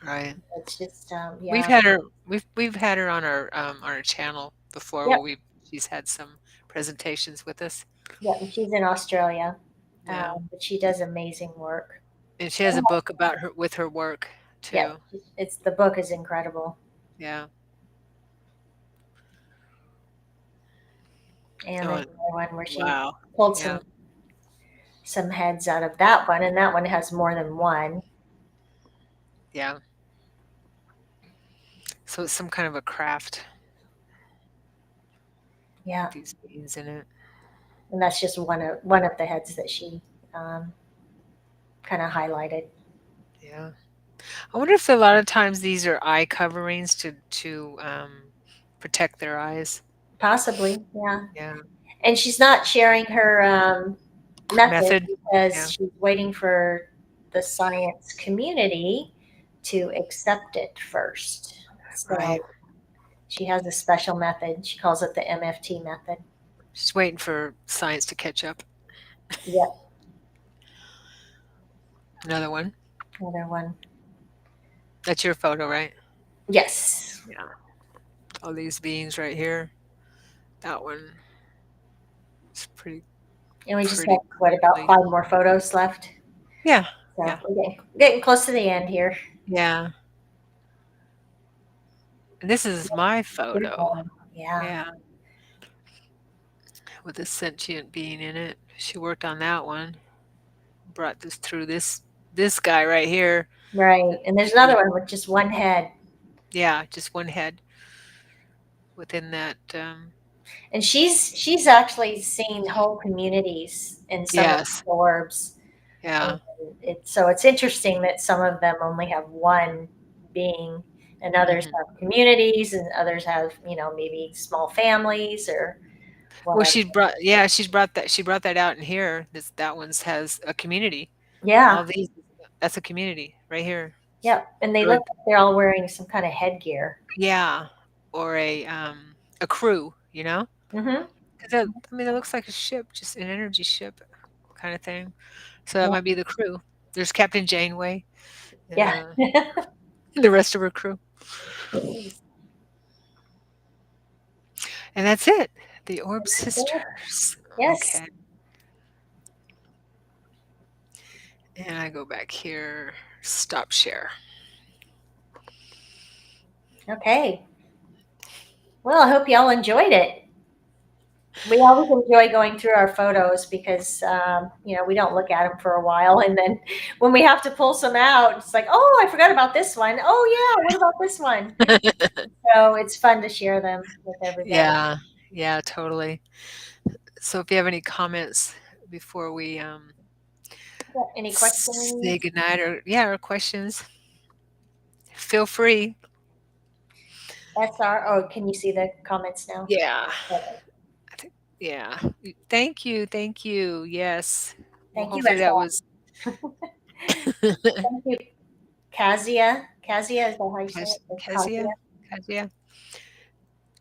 right. It's just We've yeah, had her. We've had her on our channel before. yep, Where we she's had some presentations with us. yep. And she's in Australia, Yeah, but she does amazing work. and she has a book about her with her work Yeah, too. it's the book is incredible, Yeah. and Oh, then the one where she wow. pulled Yeah, some heads out of that one, and that one has more than one. yeah. So it's some kind of a craft Yeah, with these beings in it. and that's just one of the heads that she um, kind of highlighted. Yeah. I wonder if a lot of times these are eye coverings to protect their eyes. Possibly, yeah. Yeah. And she's not sharing her method Method. because Yeah. she's waiting for the science community to accept it first. So Right. she has a special method. She calls it the MFT method. Just waiting for science to catch up. Yep, Another one. another one. That's your photo, right? Yes. Yeah. All these beings right here. That one is And we just have, pretty what, about clearly. 5 more photos left? Yeah. So Yeah. we're getting close to the end here. Yeah. And this is my Good photo. one. Yeah. Yeah. With a sentient being in it. She worked on that one. Brought this through this guy right here. Right. And there's There's another one with just one head. yeah, just one head within that And she's actually seen whole communities in some of yes. the orbs. And Yeah. it's interesting that some of them only have one being, and others Mhm. have communities, and others have, maybe small families or Well, whatever. she brought that out in here. That one's has a community. Yeah. All these that's a community right here. Yep. And they Or look like they're all wearing some kind of headgear. yeah, or a crew, you know? Mm-hmm. 'Cause that I mean, it looks like a ship, just an energy ship kind of thing. So that Yeah. might be the crew. There's Captain Janeway and Yeah. the rest of her crew. And that's it. The Orb Sisters. Yes. Okay. And I go back here, stop share. Okay. Well, I hope y'all enjoyed it. We always enjoy going through our photos because, we don't look at them for a while. And then when we have to pull some out, it's like, oh, I forgot about this one. Oh, yeah, what about this one? So it's fun to share them with everybody. Yeah. Yeah, totally. So if you have any comments before we Yeah, any say questions? goodnight or yeah, or questions, feel free. SR, oh, can you see the comments now? Yeah. Okay. I think yeah. Thank you. Thank you. Yes. Well, Thank you, hopefully that was SR. Thank you, Kazia. Kazia, is that how you say it? It's Kazia. Kazia. Kazia.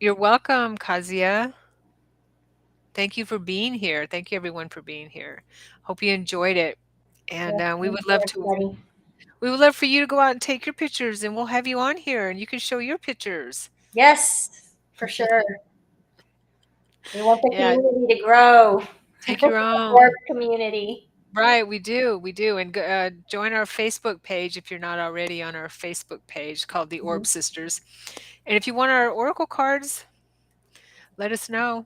You're welcome, Kazia. Thank you for being here. Thank you everyone for being here. Hope you enjoyed it. And Yeah, thank you, everybody. we would love for you to go out and take your pictures and we'll have you on here and you can show your pictures. Yes, for sure. We want the Yeah, community to grow. take your Orb own. community. Right, we do. We do. And join our Facebook page if you're not already on our Facebook page called the Mhm. Orb Sisters. And if you want our oracle cards, let us know.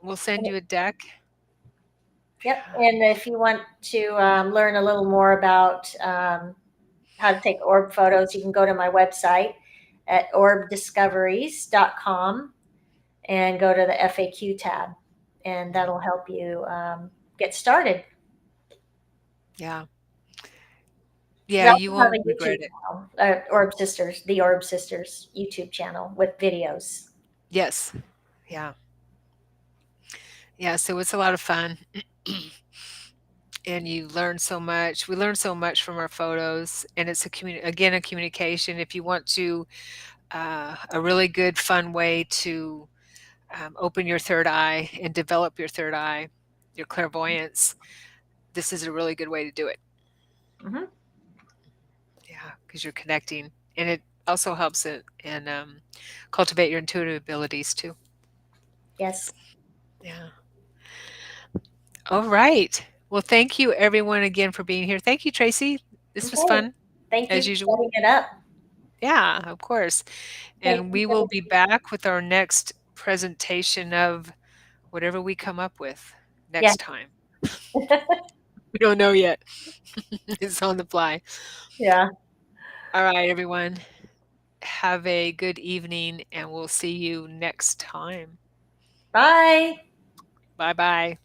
We'll send you a deck. Yep. And if you want to learn a little more about how to take orb photos, you can go to my website at orbdiscoveries.com and go to the FAQ tab, and that'll help you get started. Yeah. We Yeah, also you have a won't regret YouTube it. channel, Orb Sisters, the Orb Sisters YouTube channel with videos. Yes. Yeah. Yeah, so it's a lot of fun. And you learn so much. We learn so much from our photos, and it's again a communication. If you want to, a really good fun way to open your third eye and develop your third eye, your clairvoyance, this is a really good way to do it. Hmm. Yeah, because you're connecting, and it also helps it and cultivate your intuitive abilities too. Yes. Yeah. All right. Well, thank you everyone again for being here. Thank you, Tracee. This was Okay. fun Thank you as for usual. setting it up. Yeah, of course. Okay. And we will be back with our next presentation of whatever we come up with Yeah. next time. We don't know yet. It's on the fly. Yeah. All right, everyone. Have a good evening, and we'll see you next time. Bye. Bye bye.